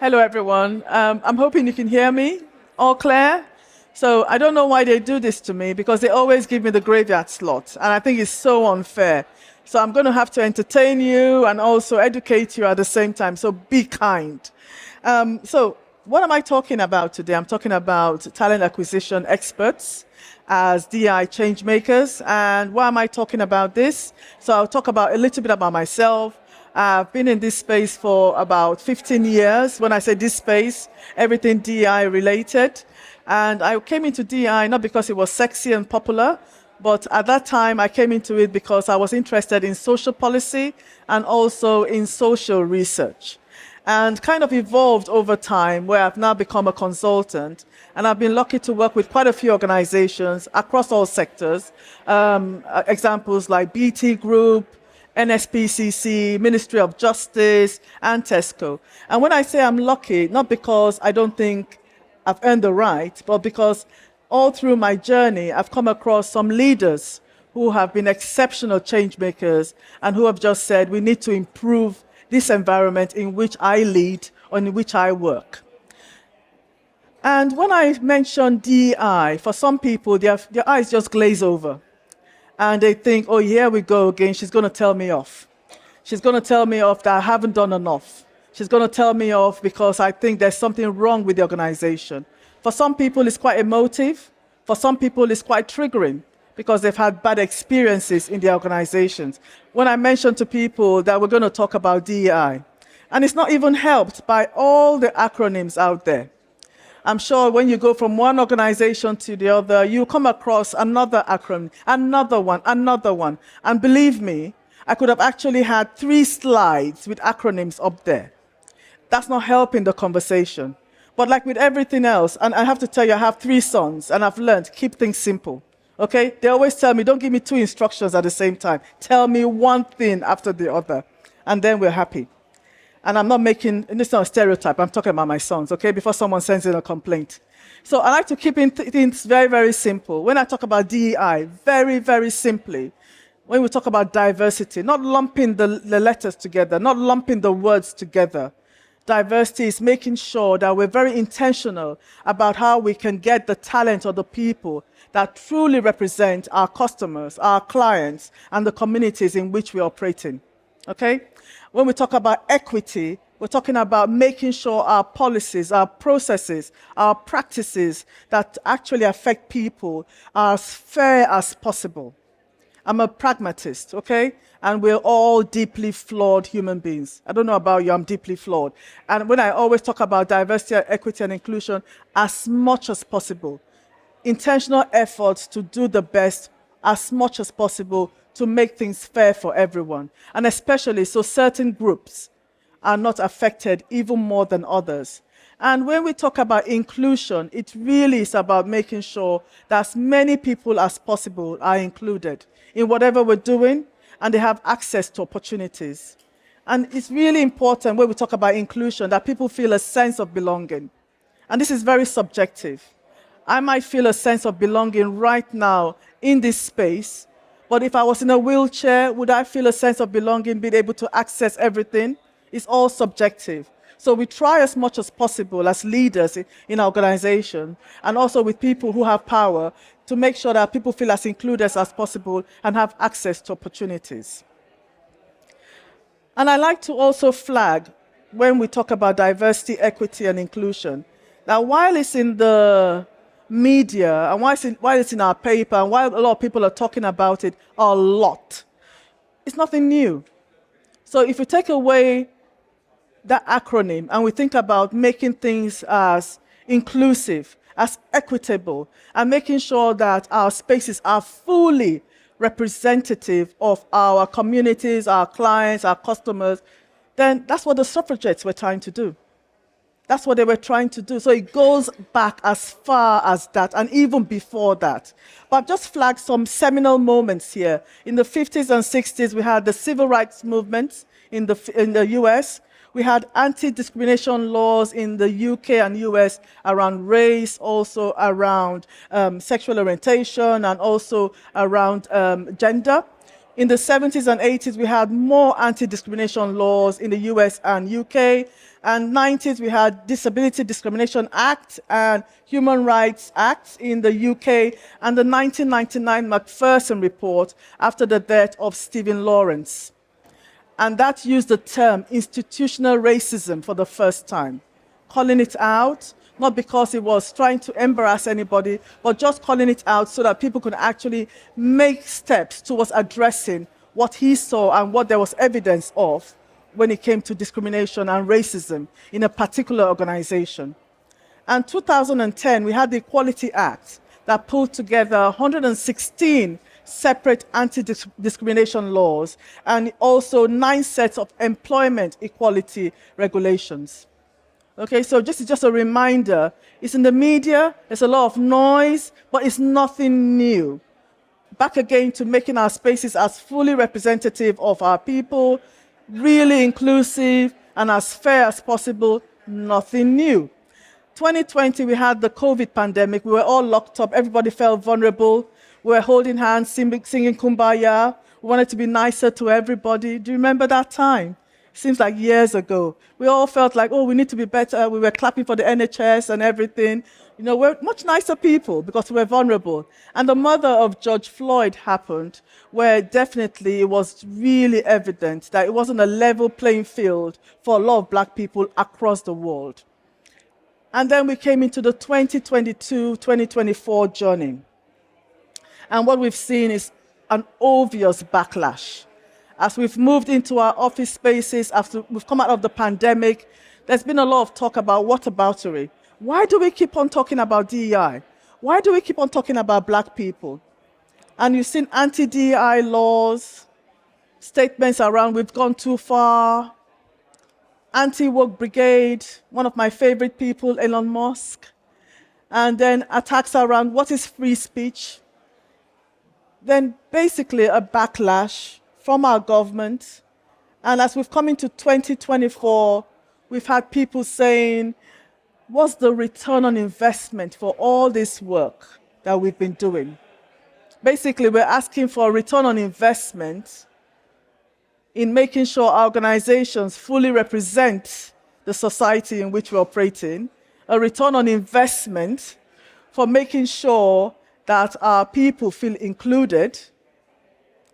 Hello, everyone. I'm hoping you can hear me. All clear? So I don't know why they do this to me because they always give me the graveyard slot, and I think it's so unfair. So I'm going to have to entertain you and also educate you at the same time. So be kind. So what am I talking about today? I'm talking about talent acquisition experts as DEI change makers. And why am I talking about this? So I'll talk about a little bit about myself. I've been in this space for about 15 years. When I say this space, everything DEI related. And I came into DEI not because it was sexy and popular, but at that time I came into it because I was interested in social policy and also in social research. And kind of evolved over time where I've now become a consultant. And I've been lucky to work with quite a few organizations across all sectors. Examples like BT Group, NSPCC, Ministry of Justice, and Tesco. And when I say I'm lucky, not because I don't think I've earned the right, but because all through my journey, I've come across some leaders who have been exceptional change makers and who have just said, we need to improve this environment in which I lead or in which I work. And when I mention DEI, for some people, their eyes just glaze over. And they think, oh, here we go again. She's going to tell me off. She's going to tell me off that I haven't done enough. She's going to tell me off because I think there's something wrong with the organization. For some people, it's quite emotive. For some people, it's quite triggering because they've had bad experiences in their organizations. When I mention to people that we're going to talk about DEI, and it's not even helped by all the acronyms out there. I'm sure when you go from one organization to the other, you come across another acronym, another one. And believe me, I could have actually had 3 slides with acronyms up there. That's not helping the conversation. But like with everything else, and I have to tell you, I have 3 sons, and I've learned, keep things simple. Okay? They always tell me, don't give me 2 instructions at the same time. Tell me one thing after the other, and then we're happy. And I'm not making, and it's not a stereotype, I'm talking about my sons, okay, before someone sends in a complaint. So I like to keep things very, very simple. When I talk about DEI, very, very simply, when we talk about diversity, not lumping the letters together, not lumping the words together. Diversity is making sure that we're very intentional about how we can get the talent of the people that truly represent our customers, our clients, and the communities in which we operate in, okay? When we talk about equity, we're talking about making sure our policies, our processes, our practices that actually affect people are as fair as possible. I'm a pragmatist, okay? And we're all deeply flawed human beings. I don't know about you, I'm deeply flawed. And when I always talk about diversity, equity, and inclusion, as much as possible, intentional efforts to do the best as much as possible to make things fair for everyone, and especially so certain groups are not affected even more than others. And when we talk about inclusion, it really is about making sure that as many people as possible are included in whatever we're doing, and they have access to opportunities. And it's really important when we talk about inclusion that people feel a sense of belonging. And this is very subjective. I might feel a sense of belonging right now in this space, but if I was in a wheelchair, would I feel a sense of belonging, being able to access everything? It's all subjective. So we try as much as possible as leaders in our organization and also with people who have power to make sure that people feel as included as possible and have access to opportunities. And I like to also flag when we talk about diversity, equity, and inclusion, that while it's in the media and while it's in our paper and while a lot of people are talking about it a lot, it's nothing new. So if we take away that acronym and we think about making things as inclusive, as equitable, and making sure that our spaces are fully representative of our communities, our clients, our customers, then that's what the suffragettes were trying to do. That's what they were trying to do. So it goes back as far as that and even before that. But I've just flagged some seminal moments here. In the 50s and 60s, we had the civil rights movement in the US. We had anti-discrimination laws in the UK and US around race, also around sexual orientation, and also around gender. In the 70s and 80s, we had more anti-discrimination laws in the US and UK. And 90s, we had Disability Discrimination Act and Human Rights Act in the UK, and the 1999 Macpherson report after the death of Stephen Lawrence. And that used the term institutional racism for the first time, calling it out, not because it was trying to embarrass anybody, but just calling it out so that people could actually make steps towards addressing what he saw and what there was evidence of when it came to discrimination and racism in a particular organization. And 2010, we had the Equality Act that pulled together 116 separate anti-discrimination laws and also 9 sets of employment equality regulations. Okay, so this is just a reminder. It's in the media, there's a lot of noise, but it's nothing new. Back again to making our spaces as fully representative of our people, really inclusive, and as fair as possible, nothing new. 2020, we had the COVID pandemic. We were all locked up. Everybody felt vulnerable. We were holding hands, singing Kumbaya. We wanted to be nicer to everybody. Do you remember that time? Seems like years ago. We all felt like, oh, we need to be better. We were clapping for the NHS and everything. You know, we're much nicer people because we're vulnerable. And the murder of George Floyd happened, where definitely it was really evident that it wasn't a level playing field for a lot of black people across the world. And then we came into the 2022-2024 journey. And what we've seen is an obvious backlash. As we've moved into our office spaces, after we've come out of the pandemic, there's been a lot of talk about whataboutery. Why do we keep on talking about DEI? Why do we keep on talking about black people? And you've seen anti-DEI laws, statements around we've gone too far, anti-woke brigade, one of my favorite people, Elon Musk, and then attacks around what is free speech. Then basically a backlash from our government. And as we've come into 2024, we've had people saying, what's the return on investment for all this work that we've been doing? Basically, we're asking for a return on investment in making sure our organizations fully represent the society in which we operate in, a return on investment for making sure that our people feel included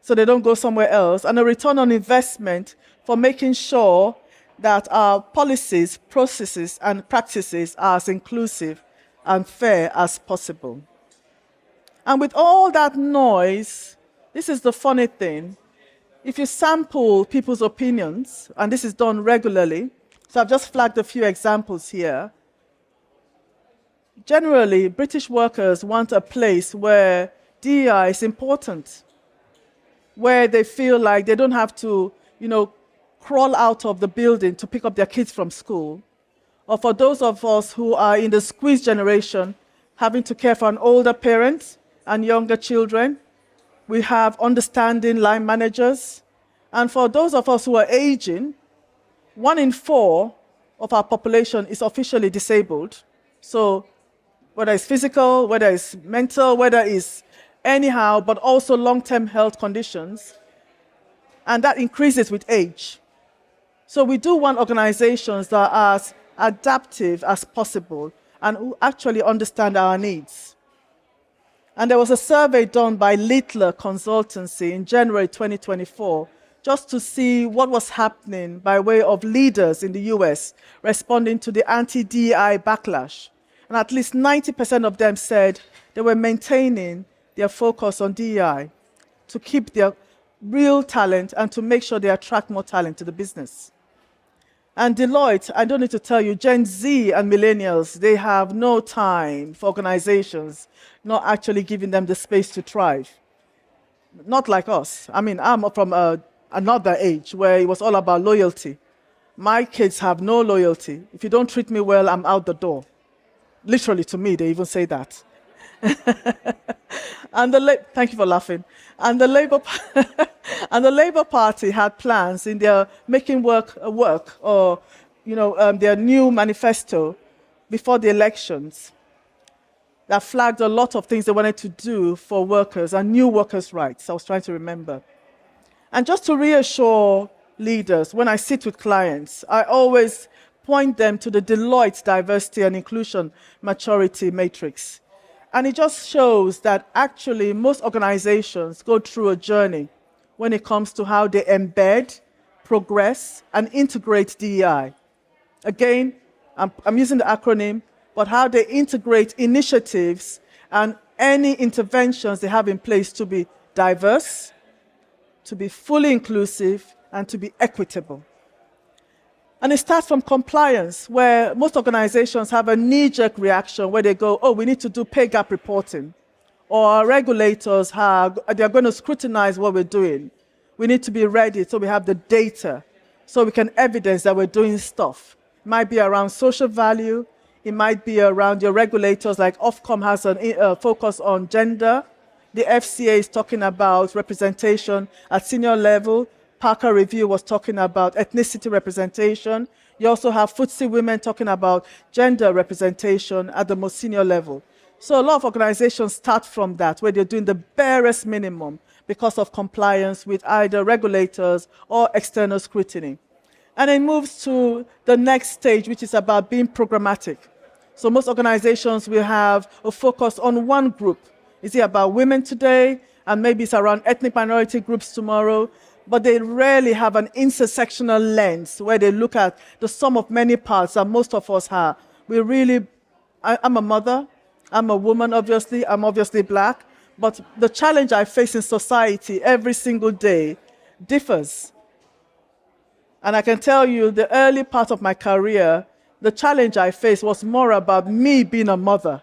so they don't go somewhere else, and a return on investment for making sure that our policies, processes, and practices are as inclusive and fair as possible. And with all that noise, this is the funny thing. If you sample people's opinions, and this is done regularly, so I've just flagged a few examples here. Generally, British workers want a place where DEI is important, where they feel like they don't have to, crawl out of the building to pick up their kids from school. Or for those of us who are in the squeeze generation, having to care for an older parent and younger children, we have understanding line managers. And for those of us who are aging, 1 in 4 of our population is officially disabled. So whether it's physical, whether it's mental, whether it's anyhow, but also long-term health conditions. And that increases with age. So we do want organizations that are as adaptive as possible and who actually understand our needs. And there was a survey done by Littler Consultancy in January 2024, just to see what was happening by way of leaders in the US responding to the anti-DEI backlash. And at least 90% of them said they were maintaining their focus on DEI to keep their real talent and to make sure they attract more talent to the business. And Deloitte, I don't need to tell you, Gen Z and millennials, they have no time for organizations not actually giving them the space to thrive. Not like us. I mean, I'm from another age where it was all about loyalty. My kids have no loyalty. If you don't treat me well, I'm out the door. Literally, to me, they even say that. And thank you for laughing. And the Labour Party had plans in their making work or their new manifesto before the elections that flagged a lot of things they wanted to do for workers and new workers' rights. I was trying to remember. And just to reassure leaders, when I sit with clients, I always point them to the Deloitte Diversity and Inclusion Maturity Matrix. And it just shows that actually most organizations go through a journey when it comes to how they embed, progress, and integrate DEI. Again, I'm using the acronym, but how they integrate initiatives and any interventions they have in place to be diverse, to be fully inclusive, and to be equitable. And it starts from compliance, where most organizations have a knee-jerk reaction where they go, oh, we need to do pay gap reporting. Or our regulators they're going to scrutinize what we're doing. We need to be ready so we have the data, so we can evidence that we're doing stuff. It might be around social value. It might be around your regulators, like Ofcom has a focus on gender. The FCA is talking about representation at senior level. Parker Review was talking about ethnicity representation. You also have FTSE Women talking about gender representation at the most senior level. So a lot of organizations start from that, where they're doing the barest minimum because of compliance with either regulators or external scrutiny. And it moves to the next stage, which is about being programmatic. So most organizations will have a focus on one group. Is it about women today? And maybe it's around ethnic minority groups tomorrow. But they rarely have an intersectional lens where they look at the sum of many parts that most of us have. I'm a mother, I'm a woman, obviously, I'm obviously Black, but the challenge I face in society every single day differs. And I can tell you, the early part of my career, the challenge I faced was more about me being a mother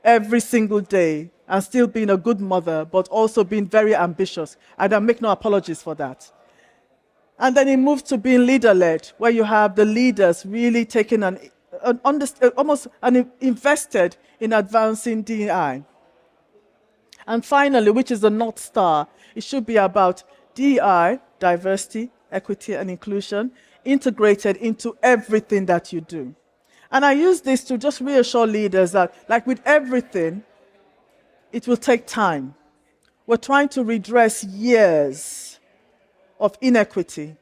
every single day and still being a good mother, but also being very ambitious. And I make no apologies for that. And then it moves to being leader-led, where you have the leaders really taking invested in advancing DEI. And finally, which is the North Star, it should be about DEI, diversity, equity, and inclusion, integrated into everything that you do. And I use this to just reassure leaders that, like with everything, it will take time. We're trying to redress years of inequity,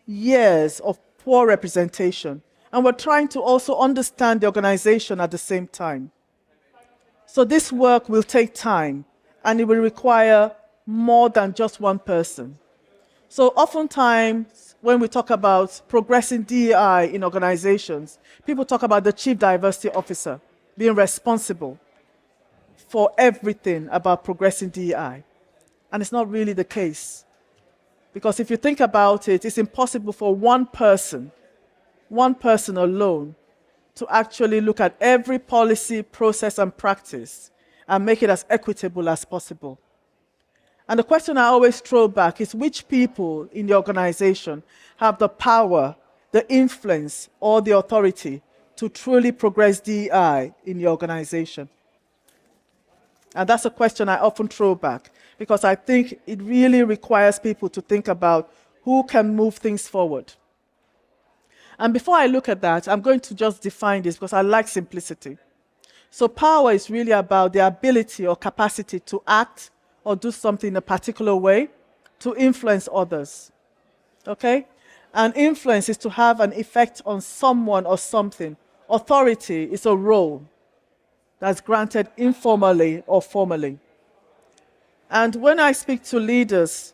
years of poor representation, and we're trying to also understand the organization at the same time. So this work will take time, and it will require more than just one person. So oftentimes, when we talk about progressing DEI in organizations, people talk about the Chief Diversity Officer being responsible for everything about progressing DEI. And it's not really the case. Because if you think about it, it's impossible for one person alone, to actually look at every policy, process, and practice and make it as equitable as possible. And the question I always throw back is, which people in the organization have the power, the influence, or the authority to truly progress DEI in the organization? And that's a question I often throw back, because I think it really requires people to think about who can move things forward. And before I look at that, I'm going to just define this because I like simplicity. So power is really about the ability or capacity to act or do something in a particular way to influence others. Okay? And influence is to have an effect on someone or something. Authority is a role that's granted informally or formally. And when I speak to leaders,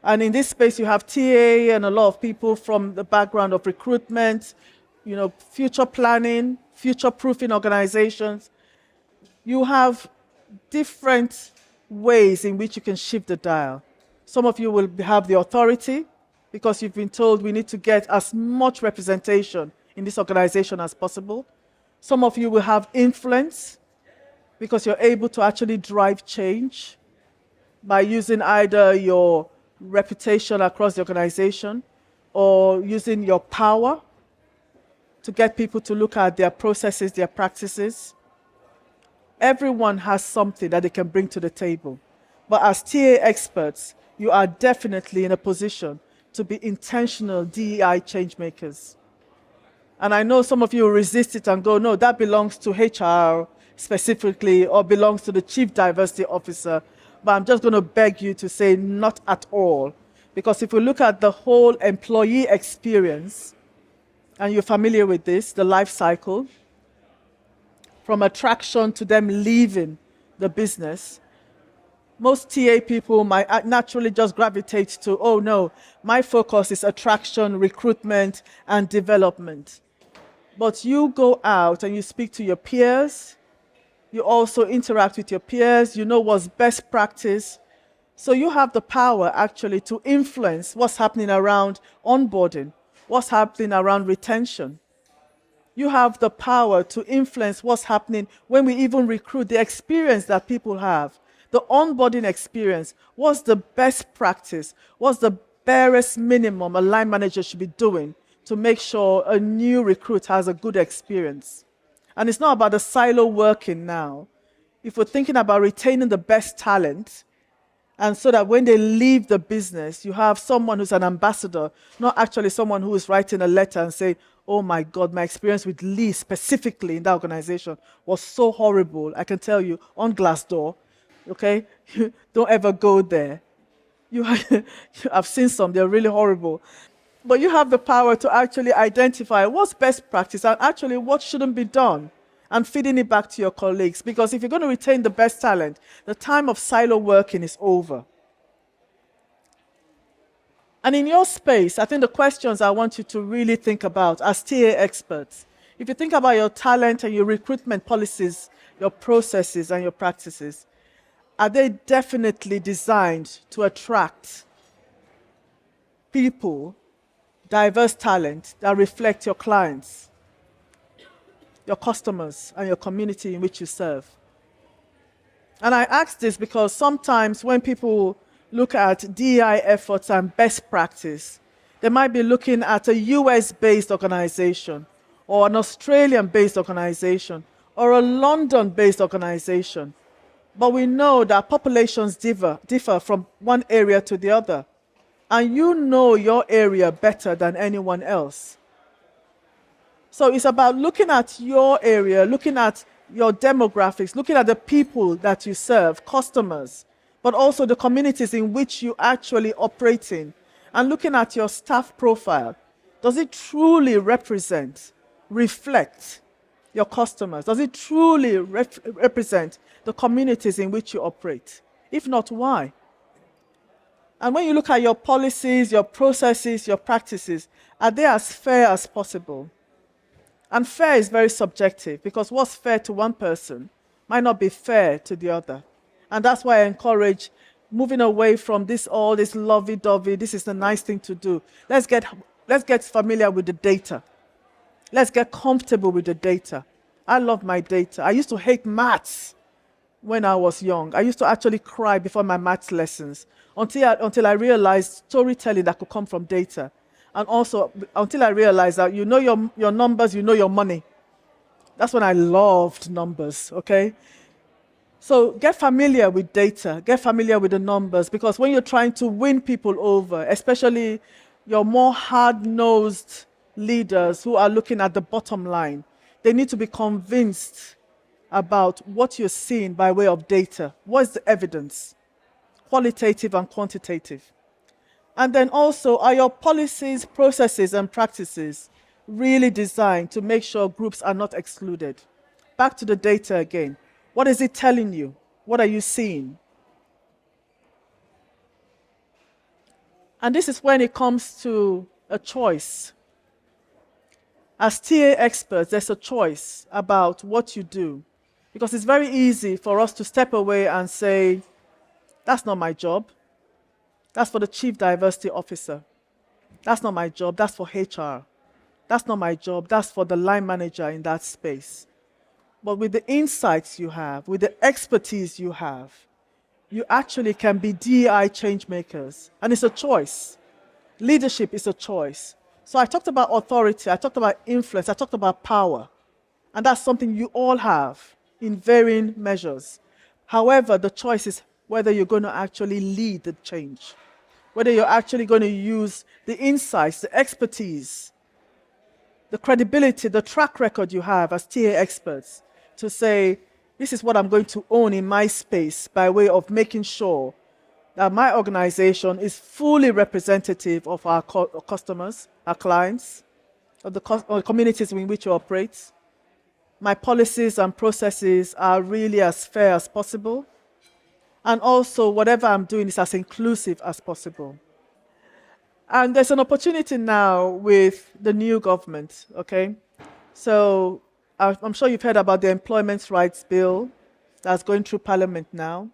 and in this space you have TA and a lot of people from the background of recruitment, future planning, future-proofing organizations, you have different ways in which you can shift the dial. Some of you will have the authority because you've been told we need to get as much representation in this organization as possible. Some of you will have influence because you're able to actually drive change by using either your reputation across the organization or using your power to get people to look at their processes, their practices. Everyone has something that they can bring to the table. But as TA experts, you are definitely in a position to be intentional DEI change makers. And I know some of you will resist it and go, no, that belongs to HR specifically, or belongs to the Chief Diversity Officer. But I'm just going to beg you to say not at all. Because if we look at the whole employee experience, and you're familiar with this, the life cycle, from attraction to them leaving the business, most TA people might naturally just gravitate to, oh no, my focus is attraction, recruitment, and development. But you go out and you speak to your peers, you also interact with your peers, you know what's best practice. So you have the power actually to influence what's happening around onboarding, what's happening around retention. You have the power to influence what's happening when we even recruit, the experience that people have, the onboarding experience. What's the best practice? What's the barest minimum a line manager should be doing to make sure a new recruit has a good experience? And it's not about the silo working now. If we're thinking about retaining the best talent, and so that when they leave the business, you have someone who's an ambassador, not actually someone who is writing a letter and say, oh my God, my experience with Lee specifically in that organization was so horrible. I can tell you on Glassdoor, okay? Don't ever go there. I've seen some, they're really horrible. But you have the power to actually identify what's best practice and actually what shouldn't be done, and feeding it back to your colleagues. Because if you're going to retain the best talent, the time of silo working is over. And in your space, I think the questions I want you to really think about as TA experts, if you think about your talent and your recruitment policies, your processes and your practices, are they definitely designed to attract people, diverse talent that reflect your clients, your customers, and your community in which you serve? And I ask this because sometimes when people look at DEI efforts and best practice, they might be looking at a US-based organization, or an Australian-based organization, or a London-based organization. But we know that populations differ from one area to the other. And you know your area better than anyone else. So it's about looking at your area, looking at your demographics, looking at the people that you serve, customers, but also the communities in which you actually operate in, and looking at your staff profile. Does it truly represent, reflect your customers? Does it truly represent the communities in which you operate? If not, why? And when you look at your policies, your processes, your practices, are they as fair as possible? And fair is very subjective, because what's fair to one person might not be fair to the other. And that's why I encourage moving away from all this lovey-dovey, this is a nice thing to do. Let's get familiar with the data. Let's get comfortable with the data. I love my data. I used to hate maths when I was young. I used to actually cry before my maths lessons until I realized storytelling that could come from data. And also until I realized that you know your numbers, you know your money. That's when I loved numbers, okay? So get familiar with data, get familiar with the numbers, because when you're trying to win people over, especially your more hard-nosed leaders who are looking at the bottom line, they need to be convinced about what you're seeing by way of data. What is the evidence? Qualitative and quantitative. And then also, are your policies, processes, and practices really designed to make sure groups are not excluded? Back to the data again. What is it telling you? What are you seeing? And this is when it comes to a choice. As TA experts, there's a choice about what you do. Because it's very easy for us to step away and say, that's not my job. That's for the Chief Diversity Officer. That's not my job. That's for HR. That's not my job. That's for the line manager in that space. But with the insights you have, with the expertise you have, you actually can be DEI change makers. And it's a choice. Leadership is a choice. So I talked about authority, I talked about influence, I talked about power. And that's something you all have in varying measures. However, the choice is whether you're going to actually lead the change, whether you're actually going to use the insights, the expertise, the credibility, the track record you have as TA experts to say, this is what I'm going to own in my space by way of making sure that my organization is fully representative of our customers, our clients, of the communities in which we operate. My policies and processes are really as fair as possible. And also, whatever I'm doing is as inclusive as possible. And there's an opportunity now with the new government, okay? So I'm sure you've heard about the Employment Rights Bill that's going through Parliament now.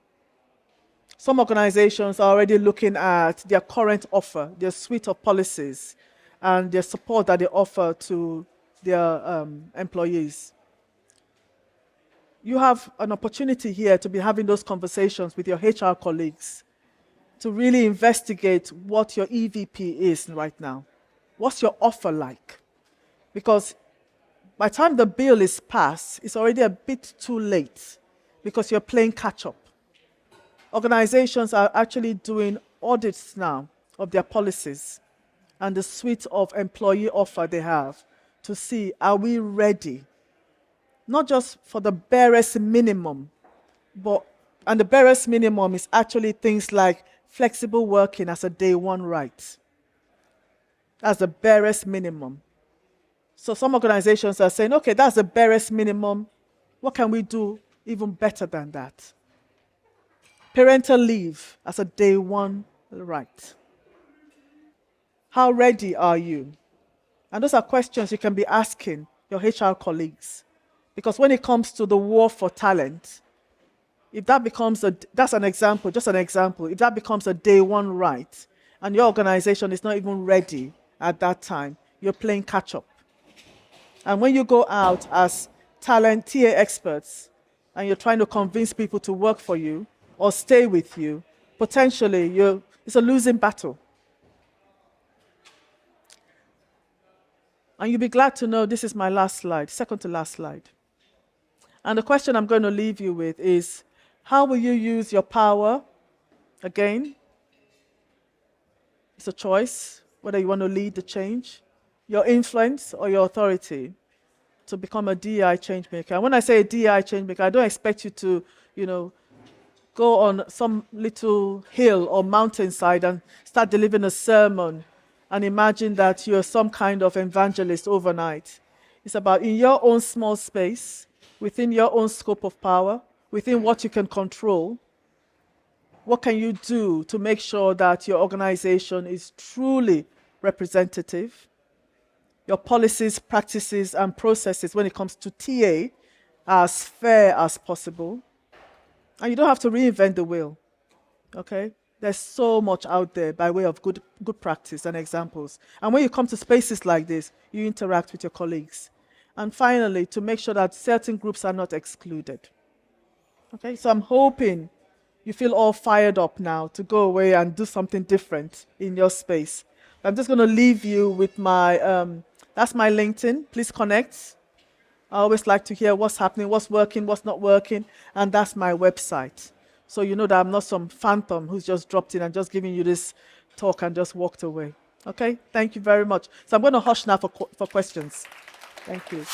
Some organizations are already looking at their current offer, their suite of policies, and their support that they offer to their employees. You have an opportunity here to be having those conversations with your HR colleagues to really investigate what your EVP is right now. What's your offer like? Because by the time the bill is passed, it's already a bit too late because you're playing catch-up. Organizations are actually doing audits now of their policies and the suite of employee offer they have to see, are we ready? Not just for the barest minimum, and the barest minimum is actually things like flexible working as a day one right. That's the barest minimum. So some organizations are saying, okay, that's the barest minimum. What can we do even better than that? Parental leave as a day one right. How ready are you? And those are questions you can be asking your HR colleagues. Because when it comes to the war for talent, if that becomes that's an example, just an example, if that becomes a day one right, and your organization is not even ready at that time, you're playing catch up. And when you go out as talent TA experts, and you're trying to convince people to work for you or stay with you, potentially it's a losing battle. And you'll be glad to know this is my last slide, second to last slide. And the question I'm going to leave you with is, how will you use your power? Again, it's a choice, whether you want to lead the change, your influence or your authority to become a DEI change maker. And when I say a DEI change maker, I don't expect you to, go on some little hill or mountainside and start delivering a sermon and imagine that you're some kind of evangelist overnight. It's about in your own small space, within your own scope of power, within what you can control, what can you do to make sure that your organization is truly representative? Your policies, practices, and processes when it comes to TA are as fair as possible. And you don't have to reinvent the wheel, okay? There's so much out there by way of good practice and examples. And when you come to spaces like this, you interact with your colleagues. And finally, to make sure that certain groups are not excluded. Okay, so I'm hoping you feel all fired up now to go away and do something different in your space. I'm just going to leave you with my, that's my LinkedIn. Please connect. I always like to hear what's happening, what's working, what's not working, and that's my website. So you know that I'm not some phantom who's just dropped in and just giving you this talk and just walked away. Okay, thank you very much. So I'm going to hush now for questions. Thank you.